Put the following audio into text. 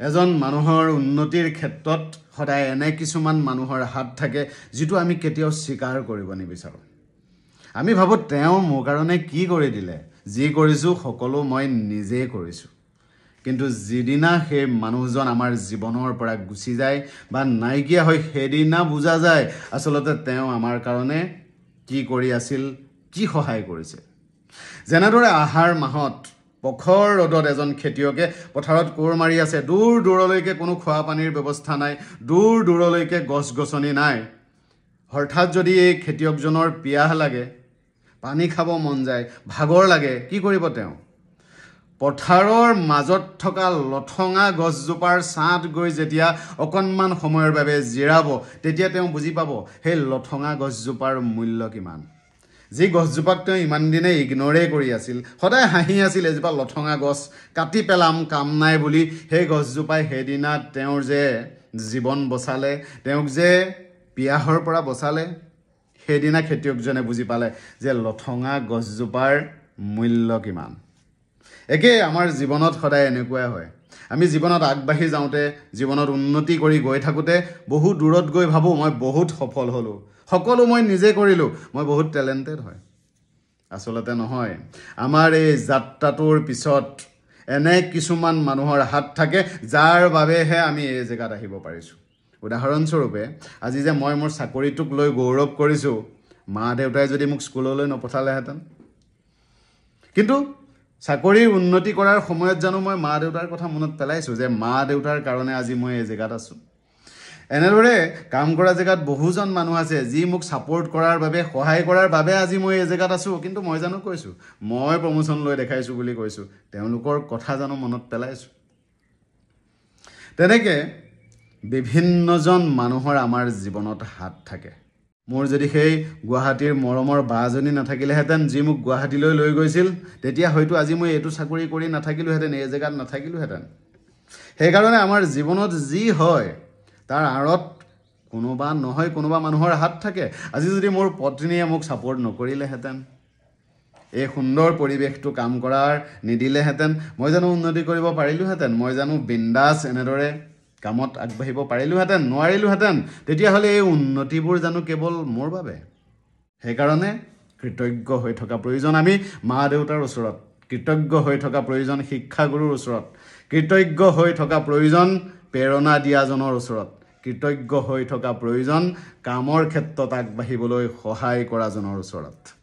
এজন মানুহৰ উন্নতিৰ ক্ষেত্ৰত সদায় এনে কিছুমান মানুহৰ হাত থাকে যিটো আমি কেতিয়াও স্বীকাৰ কৰিব নিবিচাৰোঁ। আমি ভাবোঁ তেওঁ মোৰ কাৰণে কি কৰি দিলে, যি কৰিছোঁ সকলো মই নিজেই কৰিছোঁ। কিন্তু যিদিনা সেই মানুহজন আমাৰ জীৱনৰ পৰা গুচি যায় বা নাইকিয়া হৈ সেইদিনা বুজা যায় আচলতে তেওঁ আমাৰ কাৰণে কি কৰি আছিল, কি সহায় কৰিছে। যেনেদৰে আহাৰ মাহত প্ৰখৰ ৰ'দত এজন খেতিয়কে পথাৰত কোৰ মাৰি আছে, দূৰ দূৰলৈকে কোনো খোৱা পানীৰ ব্যৱস্থা নাই, দূৰ দূৰলৈকে গছ গছনি নাই। হঠাৎ যদি এই খেতিয়কজনৰ পিয়াহ লাগে, পানী খাব মন যায়, ভাগৰ লাগে, কি কৰিব তেওঁ? পথাৰৰ মাজত থকা লঠঙা গছজোপাৰ ছাঁত গৈ যেতিয়া অকণমান সময়ৰ বাবে জিৰাব, তেতিয়া তেওঁ বুজি পাব সেই লঠঙা গছজোপাৰ মূল্য কিমান। যি গছজোপাক তেওঁ ইমান দিনে ইগন'ৰে কৰি আছিল, সদায় হাঁহি আছিল এজোপা লঠঙা গছ, কাটি পেলাম কাম নাই বুলি, সেই গছজোপাই সেইদিনা তেওঁৰ যে জীৱন বচালে, তেওঁক যে পিয়াহৰ পৰা বচালে, সেইদিনা খেতিয়কজনে বুজি পালে যে লঠঙা গছজোপাৰ মূল্য কিমান। একেই আমাৰ জীৱনত সদায় এনেকুৱাই হয়। আমি জীৱনত আগবাঢ়ি যাওঁতে, জীৱনত উন্নতি কৰি গৈ থাকোঁতে বহু দূৰত গৈ ভাবোঁ মই বহুত সফল হ'লোঁ, সকলো মই নিজে কৰিলোঁ, মই বহুত টেলেণ্টেড হয়। আচলতে নহয়, আমাৰ এই যাত্ৰাটোৰ পিছত এনে কিছুমান মানুহৰ হাত থাকে যাৰ বাবেহে আমি এই জেগাত আহিব পাৰিছোঁ। উদাহৰণস্বৰূপে আজি যে মই মোৰ চাকৰিটোক লৈ গৌৰৱ কৰিছোঁ, মা দেউতাই যদি মোক স্কুললৈ নপঠালেহেঁতেন। কিন্তু চাকৰিৰ উন্নতি কৰাৰ সময়ত জানো মই মা দেউতাৰ কথা মনত পেলাইছোঁ যে মা দেউতাৰ কাৰণে আজি মই এই জেগাত আছোঁ। এনেদৰে কাম কৰা জেগাত বহুজন মানুহ আছে যি মোক ছাপোৰ্ট কৰাৰ বাবে, সহায় কৰাৰ বাবে আজি মই এই জেগাত আছোঁ। কিন্তু মই জানো কৈছোঁ, মই প্ৰমোশ্যন লৈ দেখাইছোঁ বুলি কৈছোঁ, তেওঁলোকৰ কথা জানো মনত পেলাইছোঁ? তেনেকৈ বিভিন্নজন মানুহৰ আমাৰ জীৱনত হাত থাকে। মোৰ যদি সেই গুৱাহাটীৰ মৰমৰ বাজনী নাথাকিলেহেঁতেন, যি মোক গুৱাহাটীলৈ লৈ গৈছিল, তেতিয়া হয়তো আজি মই এইটো চাকৰি কৰি নাথাকিলোহেঁতেন, এই জেগাত নাথাকিলোহেঁতেন। সেইকাৰণে আমাৰ জীৱনত যি হয় তাৰ আঁৰত কোনোবা নহয় কোনোবা মানুহৰ হাত থাকে। আজি যদি মোৰ পত্নীয়ে মোক ছাপোৰ্ট নকৰিলেহেঁতেন, এই সুন্দৰ পৰিৱেশটো কাম কৰাৰ নিদিলেহেঁতেন, মই জানো উন্নতি কৰিব পাৰিলোহেঁতেন? মই জানো বিন্দাছ এনেদৰে কামত আগবাঢ়িব পাৰিলোহেঁতেন? নোৱাৰিলোহেঁতেন। তেতিয়াহ'লে এই উন্নতিবোৰ জানো কেৱল মোৰ বাবে? সেইকাৰণে কৃতজ্ঞ হৈ থকা প্ৰয়োজন আমি মা দেউতাৰ ওচৰত, কৃতজ্ঞ হৈ থকা প্ৰয়োজন শিক্ষাগুৰুৰ ওচৰত, কৃতজ্ঞ হৈ থকা প্ৰয়োজন প্ৰেৰণা দিয়াজনৰ ওচৰত, কৃতজ্ঞ হৈ থকা প্ৰয়োজন কামৰ ক্ষেত্ৰত আগবাঢ়িবলৈ সহায় কৰাজনৰ ওচৰত।